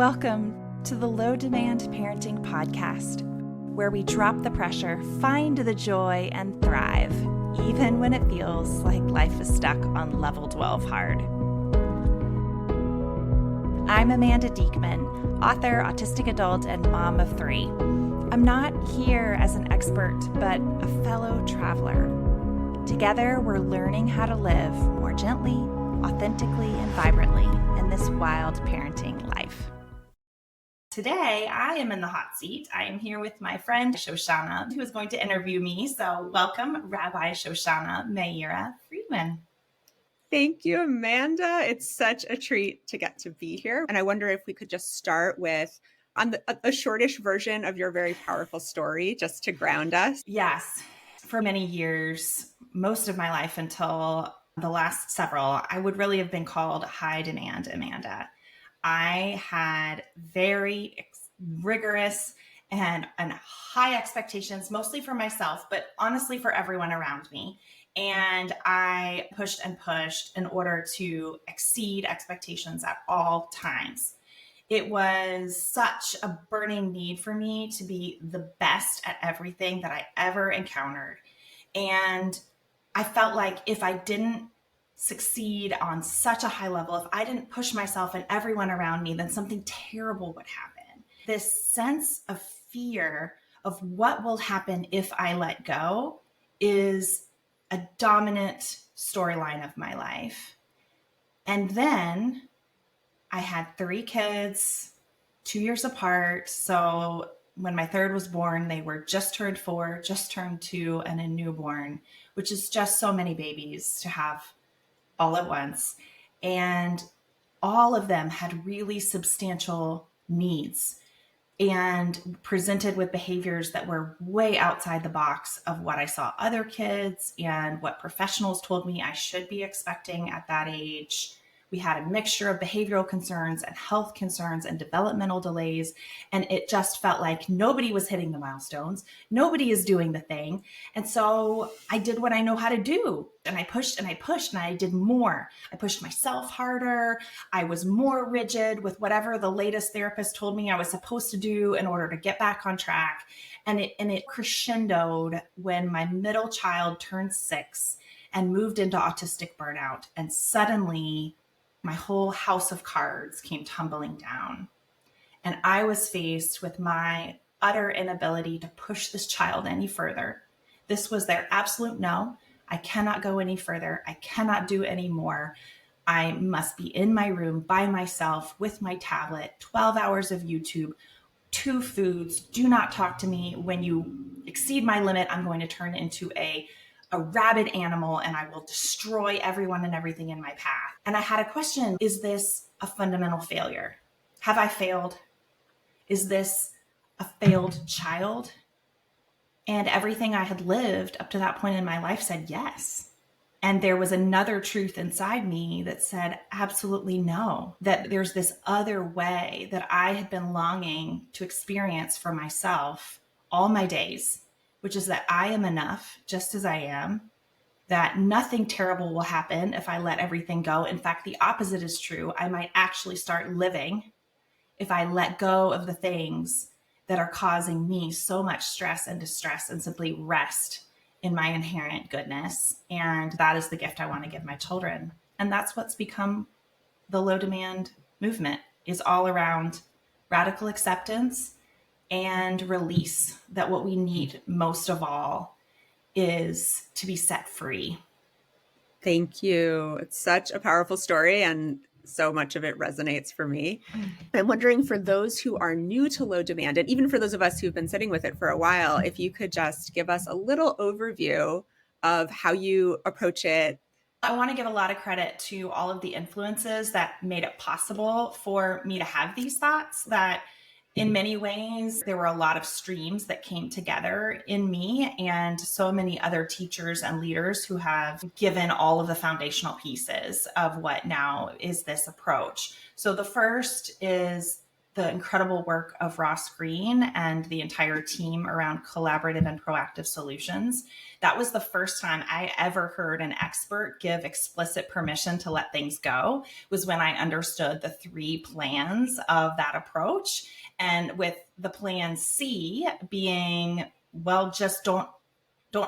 Welcome to the Low Demand Parenting Podcast, where we drop the pressure, find the joy, and thrive, even when it feels like life is stuck on level 12 hard. I'm Amanda Diekman, author, autistic adult, and mom of 3. I'm not here as an expert, but a fellow traveler. Together, we're learning how to live more gently, authentically, and vibrantly in this wild parenting life. Today, I am in the hot seat. I am here with my friend Shoshana, who is going to interview me. So welcome, Rabbi Shoshana Meira Friedman. Thank you, Amanda. It's such a treat to get to be here. And I wonder if we could just start with a shortish version of your very powerful story, just to ground us. Yes. For many years, most of my life until the last several, I would really have been called high demand Amanda. I had very rigorous and high expectations, mostly for myself, but honestly for everyone around me. And I pushed and pushed in order to exceed expectations at all times. It was such a burning need for me to be the best at everything that I ever encountered. And I felt like if I didn't succeed on such a high level, if I didn't push myself and everyone around me, then something terrible would happen. This sense of fear of what will happen if I let go is a dominant storyline of my life. And then I had 3 kids, 2 years apart. So when my third was born, they were just turned 4, just turned 2, and a newborn, which is just so many babies to have all at once. And all of them had really substantial needs and presented with behaviors that were way outside the box of what I saw other kids and what professionals told me I should be expecting at that age. We had a mixture of behavioral concerns and health concerns and developmental delays. And it just felt like nobody was hitting the milestones. Nobody is doing the thing. And so I did what I know how to do. And I pushed and I pushed and I did more. I pushed myself harder. I was more rigid with whatever the latest therapist told me I was supposed to do in order to get back on track. And it crescendoed when my middle child turned 6 and moved into autistic burnout. And suddenly, my whole house of cards came tumbling down. And I was faced with my utter inability to push this child any further. This was their absolute no. I cannot go any further. I cannot do any more. I must be in my room by myself with my tablet, 12 hours of YouTube, 2 foods. Do not talk to me. When you exceed my limit, I'm going to turn into a rabid animal and I will destroy everyone and everything in my path. And I had a question. Is this a fundamental failure? Have I failed? Is this a failed child? And everything I had lived up to that point in my life said yes. And there was another truth inside me that said absolutely no, that there's this other way that I had been longing to experience for myself all my days, which is that I am enough just as I am, that nothing terrible will happen if I let everything go. In fact, the opposite is true. I might actually start living if I let go of the things that are causing me so much stress and distress and simply rest in my inherent goodness. And that is the gift I want to give my children. And that's what's become the low demand movement, is all around radical acceptance and release, that what we need most of all is to be set free. Thank you. It's such a powerful story, and so much of it resonates for me. I'm wondering, for those who are new to low demand, and even for those of us who've been sitting with it for a while, if you could just give us a little overview of how you approach it. I want to give a lot of credit to all of the influences that made it possible for me to have these thoughts, that in many ways, there were a lot of streams that came together in me and so many other teachers and leaders who have given all of the foundational pieces of what now is this approach. So the first is the incredible work of Ross Green and the entire team around collaborative and proactive solutions. That was the first time I ever heard an expert give explicit permission to let things go, was when I understood the 3 plans of that approach. And with the plan C being, well, just don't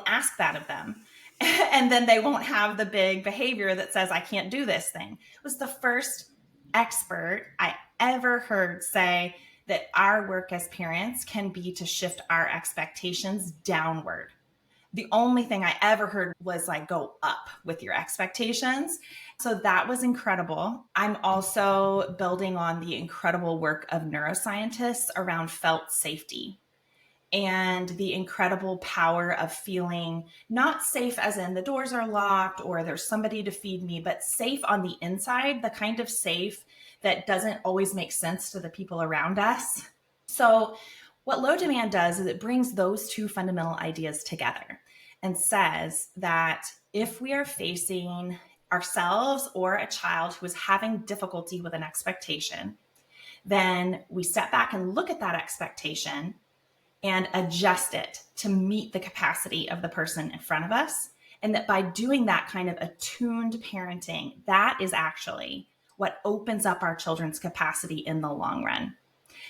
ask that of them. And then they won't have the big behavior that says, I can't do this thing. It was the first expert I ever heard say that our work as parents can be to shift our expectations downward. The only thing I ever heard was like, go up with your expectations. So that was incredible. I'm also building on the incredible work of neuroscientists around felt safety and the incredible power of feeling not safe as in the doors are locked or there's somebody to feed me, but safe on the inside, the kind of safe that doesn't always make sense to the people around us. So what low demand does is it brings those 2 fundamental ideas together and says that if we are facing ourselves or a child who is having difficulty with an expectation, then we step back and look at that expectation and adjust it to meet the capacity of the person in front of us. And that by doing that kind of attuned parenting, that is actually what opens up our children's capacity in the long run.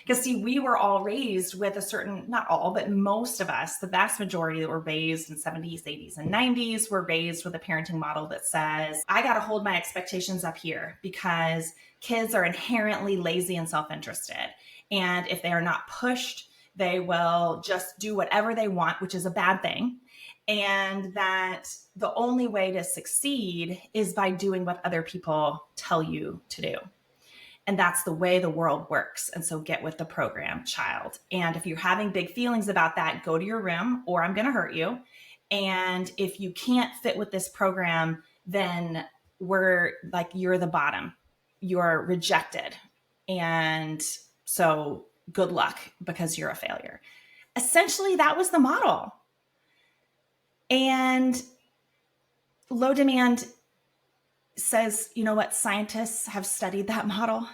Because see, we were all raised with a certain, not all, but most of us, the vast majority that were raised in 70s, 80s, and 90s were raised with a parenting model that says, I got to hold my expectations up here because kids are inherently lazy and self-interested. And if they are not pushed, they will just do whatever they want, which is a bad thing. And that the only way to succeed is by doing what other people tell you to do. And that's the way the world works. And so get with the program, child. And if you're having big feelings about that, go to your room or I'm going to hurt you. And if you can't fit with this program, then we're like, you're the bottom, you're rejected. And so good luck because you're a failure. Essentially, that was the model. And low demand says, you know what, scientists have studied that model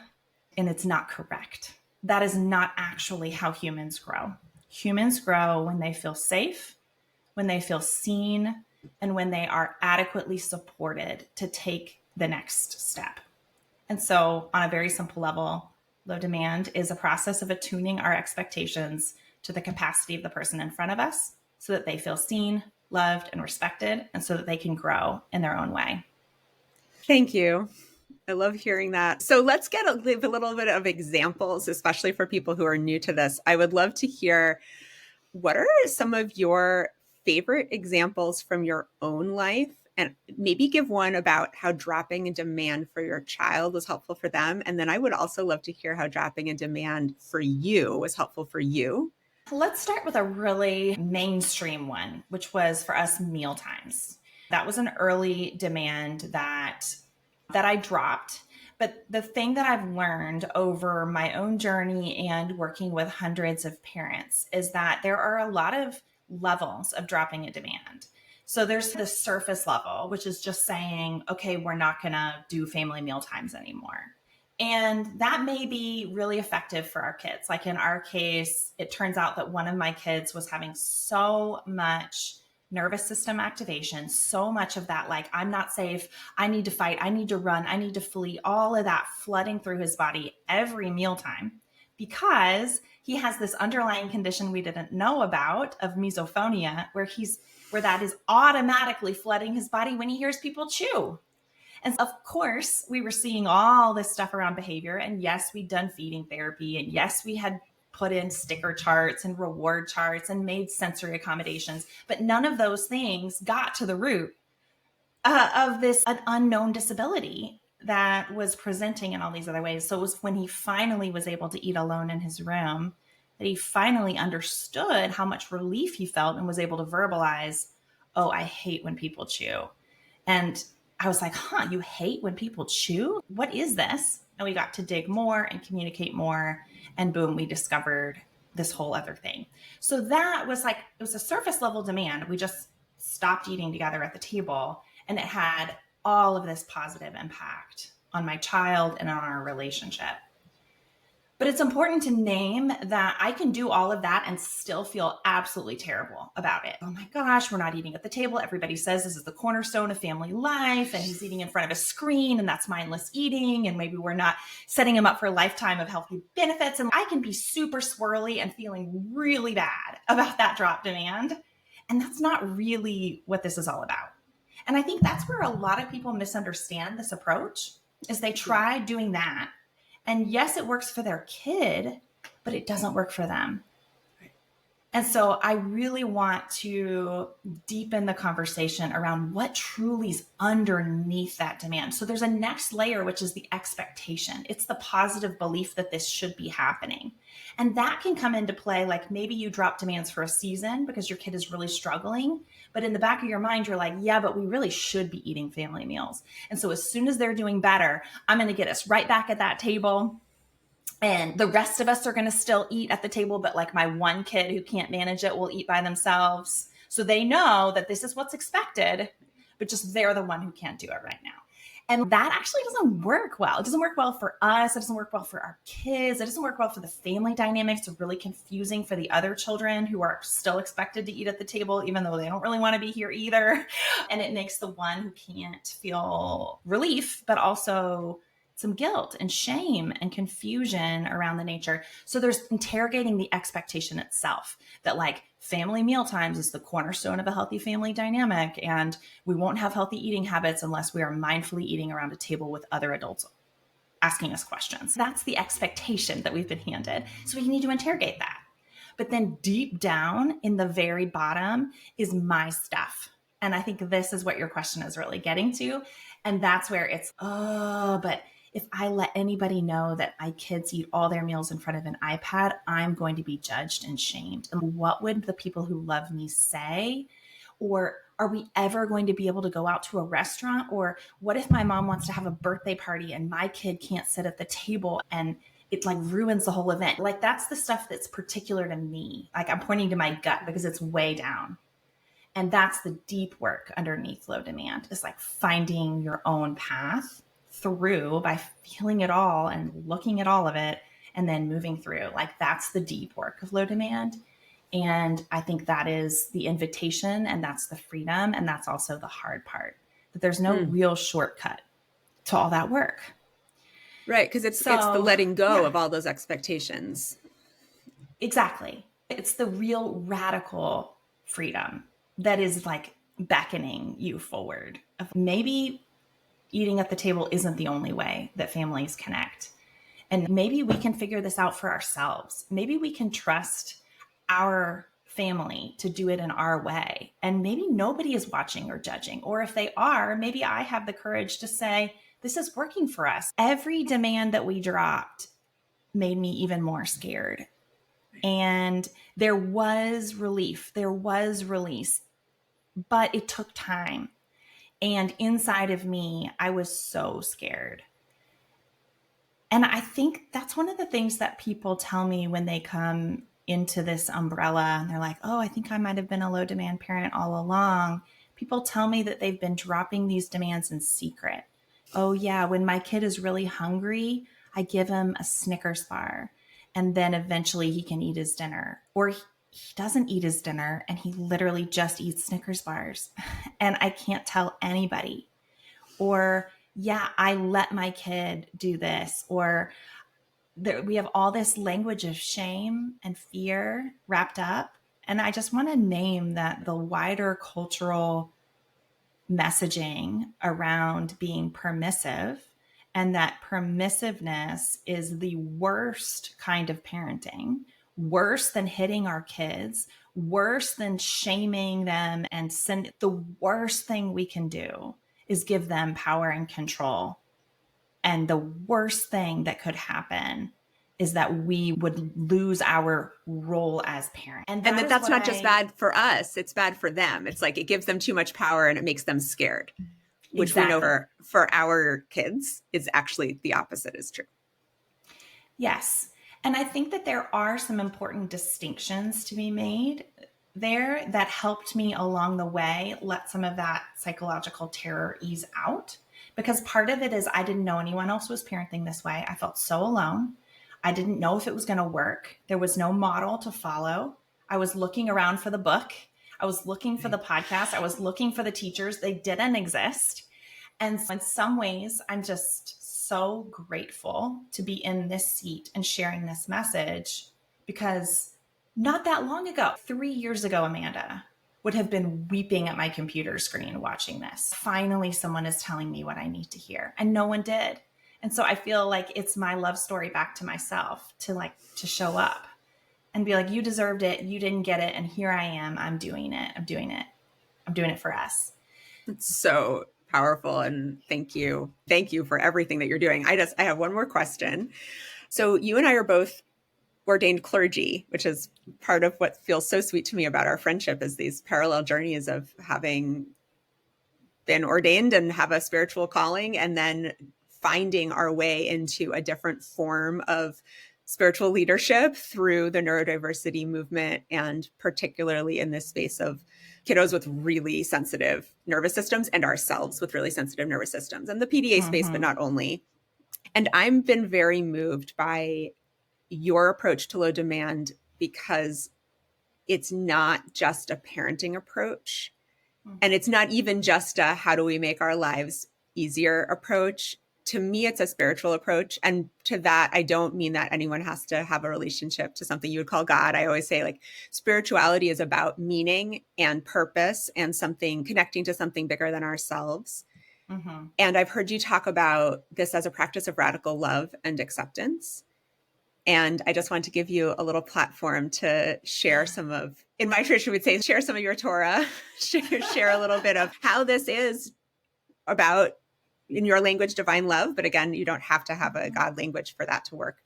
and it's not correct. That is not actually how humans grow. Humans grow when they feel safe, when they feel seen, and when they are adequately supported to take the next step. And so on a very simple level, low demand is a process of attuning our expectations to the capacity of the person in front of us so that they feel seen, loved, and respected, and so that they can grow in their own way. Thank you. I love hearing that. So let's get a little bit of examples, especially for people who are new to this. I would love to hear, what are some of your favorite examples from your own life? And maybe give one about how dropping a demand for your child was helpful for them. And then I would also love to hear how dropping a demand for you was helpful for you. Let's start with a really mainstream one, which was for us meal times. That was an early demand that I dropped. But the thing that I've learned over my own journey and working with hundreds of parents is that there are a lot of levels of dropping a demand. So there's the surface level, which is just saying, okay, we're not going to do family meal times anymore. And that may be really effective for our kids. Like in our case, it turns out that one of my kids was having so much nervous system activation, so much of that, like, I'm not safe, I need to fight, I need to run, I need to flee, all of that flooding through his body every mealtime, because he has this underlying condition we didn't know about of misophonia, where that is automatically flooding his body when he hears people chew. And of course, we were seeing all this stuff around behavior. And yes, we'd done feeding therapy. And yes, we had put in sticker charts and reward charts and made sensory accommodations. But none of those things got to the root of this an unknown disability that was presenting in all these other ways. So it was when he finally was able to eat alone in his room that he finally understood how much relief he felt and was able to verbalize, oh, I hate when people chew. And I was like, you hate when people chew? What is this? And we got to dig more and communicate more. And boom, we discovered this whole other thing. So that was like, it was a surface level demand. We just stopped eating together at the table. And it had all of this positive impact on my child and on our relationship. But it's important to name that I can do all of that and still feel absolutely terrible about it. Oh my gosh, we're not eating at the table. Everybody says this is the cornerstone of family life, and he's eating in front of a screen, and that's mindless eating. And maybe we're not setting him up for a lifetime of healthy benefits. And I can be super swirly and feeling really bad about that drop demand. And that's not really what this is all about. And I think that's where a lot of people misunderstand this approach, is they try doing that. And yes, it works for their kid, but it doesn't work for them. And so I really want to deepen the conversation around what truly is underneath that demand. So there's a next layer, which is the expectation. It's the positive belief that this should be happening. And that can come into play, like maybe you drop demands for a season because your kid is really struggling. But in the back of your mind, you're like, yeah, but we really should be eating family meals. And so as soon as they're doing better, I'm going to get us right back at that table. And the rest of us are going to still eat at the table, but like my one kid who can't manage it will eat by themselves. So they know that this is what's expected, but just they're the one who can't do it right now. And that actually doesn't work well. It doesn't work well for us. It doesn't work well for our kids. It doesn't work well for the family dynamics. It's really confusing for the other children who are still expected to eat at the table, even though they don't really want to be here either. And it makes the one who can't feel relief, but also some guilt and shame and confusion around the nature. So there's interrogating the expectation itself, that like family meal times is the cornerstone of a healthy family dynamic. And we won't have healthy eating habits unless we are mindfully eating around a table with other adults asking us questions. That's the expectation that we've been handed. So we need to interrogate that. But then deep down in the very bottom is my stuff. And I think this is what your question is really getting to. And that's where it's, but if I let anybody know that my kids eat all their meals in front of an iPad, I'm going to be judged and shamed. And what would the people who love me say? Or are we ever going to be able to go out to a restaurant? Or what if my mom wants to have a birthday party and my kid can't sit at the table and it like ruins the whole event? Like that's the stuff that's particular to me. Like I'm pointing to my gut because it's way down. And that's the deep work underneath low demand, is like finding your own path through by feeling it all and looking at all of it and then moving through. Like that's the deep work of low demand. And I think that is the invitation, and that's the freedom, and that's also the hard part, that there's no real shortcut to all that work. Right, because it's the letting go of all those expectations. Exactly. It's the real radical freedom that is like beckoning you forward. Maybe eating at the table isn't the only way that families connect. And maybe we can figure this out for ourselves. Maybe we can trust our family to do it in our way. And maybe nobody is watching or judging. Or if they are, maybe I have the courage to say, this is working for us. Every demand that we dropped made me even more scared. And there was relief, there was release, but it took time. And inside of me, I was so scared. And I think that's one of the things that people tell me when they come into this umbrella and they're like, oh, I think I might have been a low demand parent all along. People tell me that they've been dropping these demands in secret. Oh yeah, when my kid is really hungry, I give him a Snickers bar and then eventually he can eat his dinner. Or he doesn't eat his dinner and he literally just eats Snickers bars and I can't tell anybody. Or yeah, I let my kid do this. Or we have all this language of shame and fear wrapped up. And I just want to name that the wider cultural messaging around being permissive, and that permissiveness is the worst kind of parenting, worse than hitting our kids, worse than shaming them and the worst thing we can do is give them power and control. And the worst thing that could happen is that we would lose our role as parents. And that's not just bad for us, it's bad for them. It's like it gives them too much power and it makes them scared, which we know for our kids is actually the opposite is true. Yes. And I think that there are some important distinctions to be made there that helped me along the way let some of that psychological terror ease out. Because part of it is I didn't know anyone else was parenting this way. I felt so alone. I didn't know if it was going to work. There was no model to follow. I was looking around for the book. I was looking for the podcast. I was looking for the teachers. They didn't exist. And in some ways, I'm just so grateful to be in this seat and sharing this message, because not that long ago, 3 years ago, Amanda would have been weeping at my computer screen watching this. Finally, someone is telling me what I need to hear, and no one did. And so I feel like it's my love story back to myself to show up and be like, you deserved it. You didn't get it. And here I am. I'm doing it. I'm doing it. I'm doing it for us. It's so powerful. And thank you. Thank you for everything that you're doing. I have one more question. So you and I are both ordained clergy, which is part of what feels so sweet to me about our friendship, is these parallel journeys of having been ordained and have a spiritual calling, and then finding our way into a different form of spiritual leadership through the neurodiversity movement, and particularly in this space of kiddos with really sensitive nervous systems and ourselves with really sensitive nervous systems, and the PDA space, but not only. And I've been very moved by your approach to low demand, because it's not just a parenting approach, and it's not even just a how do we make our lives easier approach. To me, it's a spiritual approach. And to that, I don't mean that anyone has to have a relationship to something you would call God. I always say, like, spirituality is about meaning and purpose and something connecting to something bigger than ourselves. And I've heard you talk about this as a practice of radical love and acceptance. And I just want to give you a little platform to share some of, in my tradition, we would say, share some of your Torah, share a little bit of how this is about, in your language, divine love. But again, you don't have to have a God language for that to work,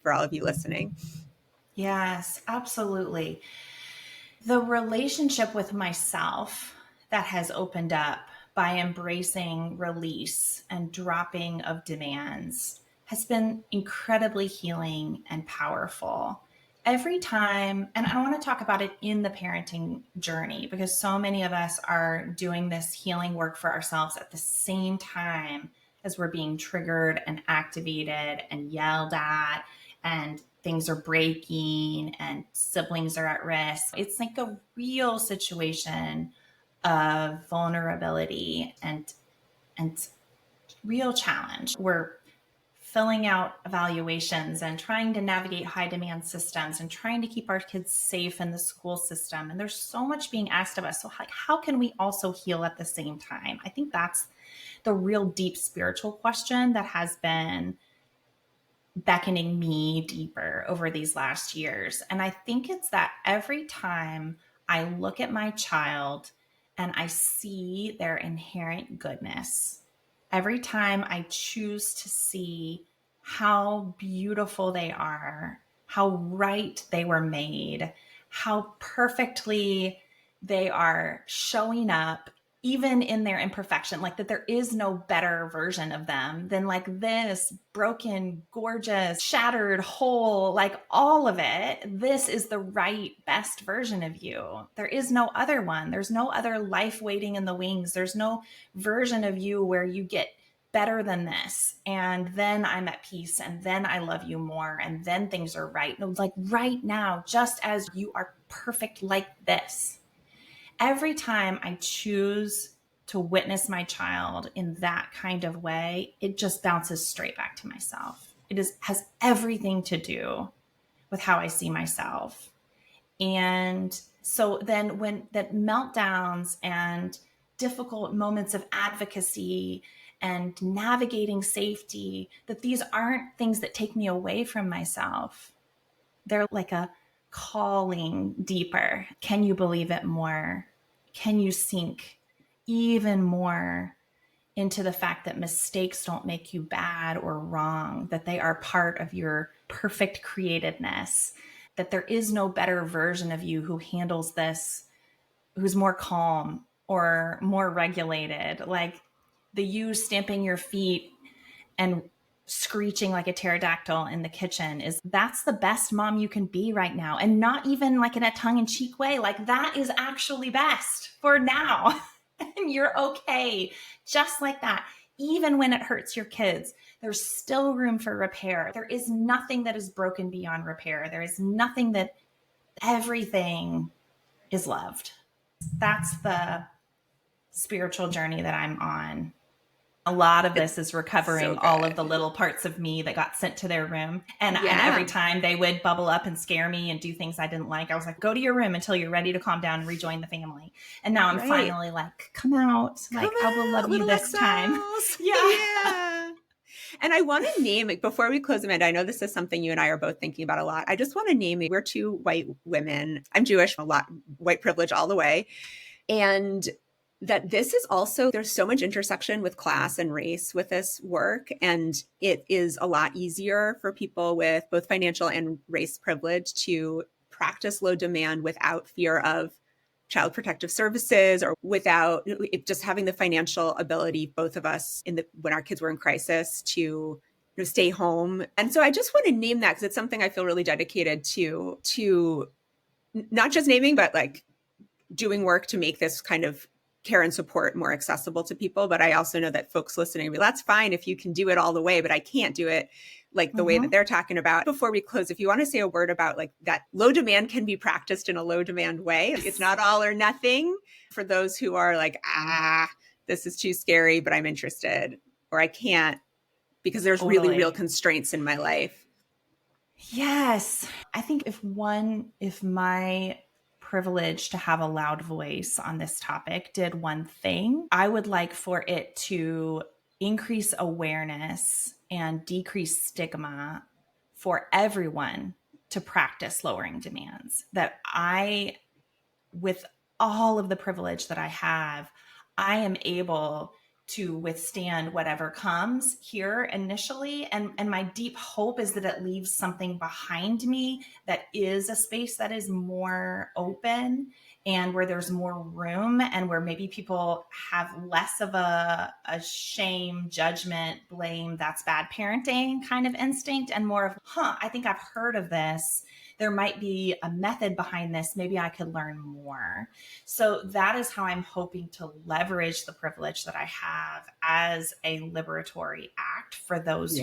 for all of you listening. Yes, absolutely. The relationship with myself that has opened up by embracing release and dropping of demands has been incredibly healing and powerful. Every time, and I want to talk about it in the parenting journey, because so many of us are doing this healing work for ourselves at the same time as we're being triggered and activated and yelled at, and things are breaking and siblings are at risk. It's like a real situation of vulnerability and real challenge. We're filling out evaluations and trying to navigate high demand systems and trying to keep our kids safe in the school system. And there's so much being asked of us. So how can we also heal at the same time? I think that's the real deep spiritual question that has been beckoning me deeper over these last years. And I think it's that every time I look at my child and I see their inherent goodness, every time I choose to see how beautiful they are, how right they were made, how perfectly they are showing up, even in their imperfection, like that there is no better version of them than like this broken, gorgeous, shattered, whole, like all of it. This is the right, best version of you. There is no other one. There's no other life waiting in the wings. There's no version of you where you get better than this, and then I'm at peace, and then I love you more, and then things are right. No, like right now, just as you are perfect like this. Every time I choose to witness my child in that kind of way, it just bounces straight back to myself. Has everything to do with how I see myself. And so then when that meltdowns and difficult moments of advocacy and navigating safety, that these aren't things that take me away from myself. They're like a calling deeper. Can you believe it more? Can you sink even more into the fact that mistakes don't make you bad or wrong, that they are part of your perfect createdness, that there is no better version of you who handles this, who's more calm or more regulated, like the you stamping your feet and screeching like a pterodactyl in the kitchen that's the best mom you can be right now. And not even like in a tongue-in-cheek way, like that is actually best for now. And you're okay just like that, even when it hurts your kids, there's still room for repair. There is nothing that is broken beyond repair. There is nothing that everything is loved. That's the spiritual journey that I'm on. A lot of this is recovering all of the little parts of me that got sent to their room. And every time they would bubble up and scare me and do things I didn't like, I was like, go to your room until you're ready to calm down and rejoin the family. And now I'm finally like, come out. Like, I will love you this time. Yeah. And I want to name, before we close, Amanda, I know this is something you and I are both thinking about a lot. I just want to name it. We're two white women. I'm Jewish, a lot, white privilege all the way. And that this is also, there's so much intersection with class and race with this work. And it is a lot easier for people with both financial and race privilege to practice low demand without fear of child protective services or without just having the financial ability, both of us when our kids were in crisis, to stay home. And so I just want to name that because it's something I feel really dedicated to not just naming, but like doing work to make this kind of care and support more accessible to people. But I also know that folks listening, that's fine if you can do it all the way, but I can't do it like the way that they're talking about. Before we close, if you want to say a word about like that low demand can be practiced in a low demand way. It's not all or nothing for those who are like, this is too scary, but I'm interested, or I can't because there's really real constraints in my life. Yes. I think if my privilege to have a loud voice on this topic did one thing, I would like for it to increase awareness and decrease stigma for everyone to practice lowering demands. That with all of the privilege that I have, I am able to withstand whatever comes here initially. And my deep hope is that it leaves something behind me that is a space that is more open and where there's more room and where maybe people have less of a shame, judgment, blame, that's bad parenting kind of instinct, and more of, I think I've heard of this. There might be a method behind this. Maybe I could learn more. So that is how I'm hoping to leverage the privilege that I have as a liberatory act for those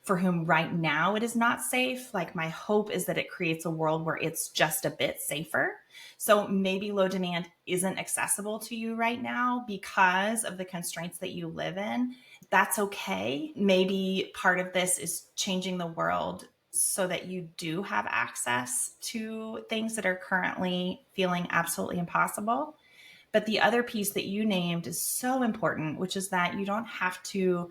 for whom right now it is not safe. Like, my hope is that it creates a world where it's just a bit safer. So maybe low demand isn't accessible to you right now because of the constraints that you live in. That's okay. Maybe part of this is changing the world so that you do have access to things that are currently feeling absolutely impossible. But the other piece that you named is so important, which is that you don't have to,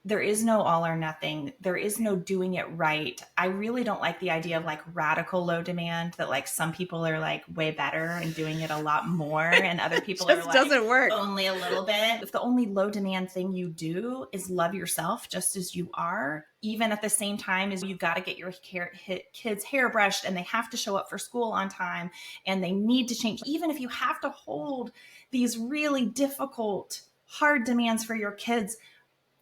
there is no all or nothing. There is no doing it right. I really don't like the idea of like radical low demand, that like some people are like way better and doing it a lot more and other people are like doesn't work. Only a little bit. If the only low demand thing you do is love yourself just as you are, even at the same time as you've got to get your kids hair brushed and they have to show up for school on time and they need to change, even if you have to hold these really difficult, hard demands for your kids,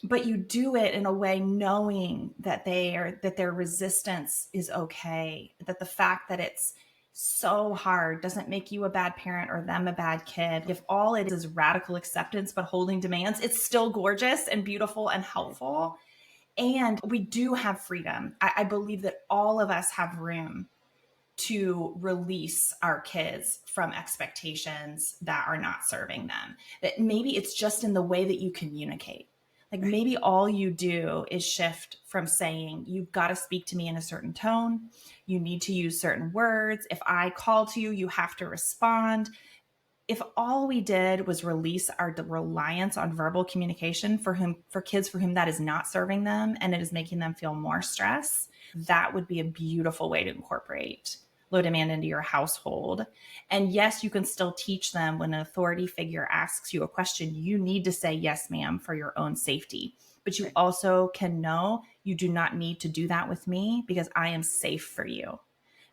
but you do it in a way knowing that their resistance is okay, that the fact that it's so hard doesn't make you a bad parent or them a bad kid. If all it is radical acceptance but holding demands, it's still gorgeous and beautiful and helpful. And we do have freedom. I believe that all of us have room to release our kids from expectations that are not serving them. That maybe it's just in the way that you communicate. Like, maybe all you do is shift from saying, you've got to speak to me in a certain tone. You need to use certain words. If I call to you, you have to respond. If all we did was release our reliance on verbal communication for kids for whom that is not serving them and it is making them feel more stress, that would be a beautiful way to incorporate low demand into your household. And yes, you can still teach them when an authority figure asks you a question, you need to say yes, ma'am, for your own safety. But you also can know you do not need to do that with me because I am safe for you,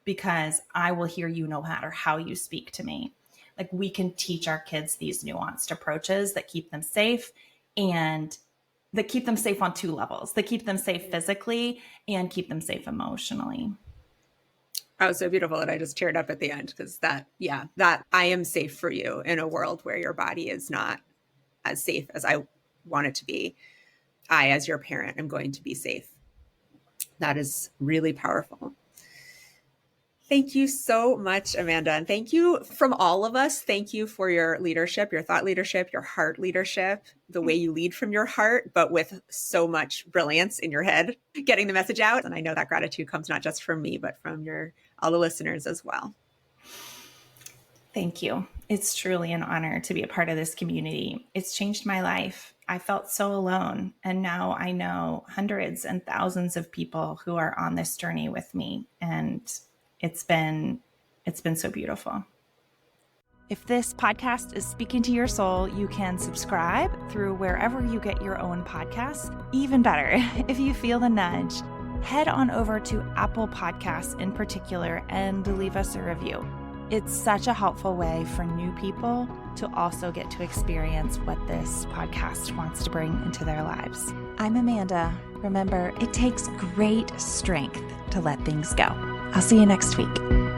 because I will hear you no matter how you speak to me. Like, we can teach our kids these nuanced approaches that keep them safe, and that keep them safe on two levels. That keep them safe physically and keep them safe emotionally. Oh, so beautiful that I just teared up at the end, because that I am safe for you in a world where your body is not as safe as I want it to be. I, as your parent, am going to be safe. That is really powerful. Thank you so much, Amanda. And thank you from all of us. Thank you for your leadership, your thought leadership, your heart leadership, the way you lead from your heart, but with so much brilliance in your head, getting the message out. And I know that gratitude comes not just from me, but from all the listeners as well. Thank you. It's truly an honor to be a part of this community. It's changed my life. I felt so alone. And now I know hundreds and thousands of people who are on this journey with me. And it's been so beautiful. If this podcast is speaking to your soul, you can subscribe through wherever you get your own podcasts. Even better, if you feel the nudge, head on over to Apple Podcasts in particular and leave us a review. It's such a helpful way for new people to also get to experience what this podcast wants to bring into their lives. I'm Amanda. Remember, it takes great strength to let things go. I'll see you next week.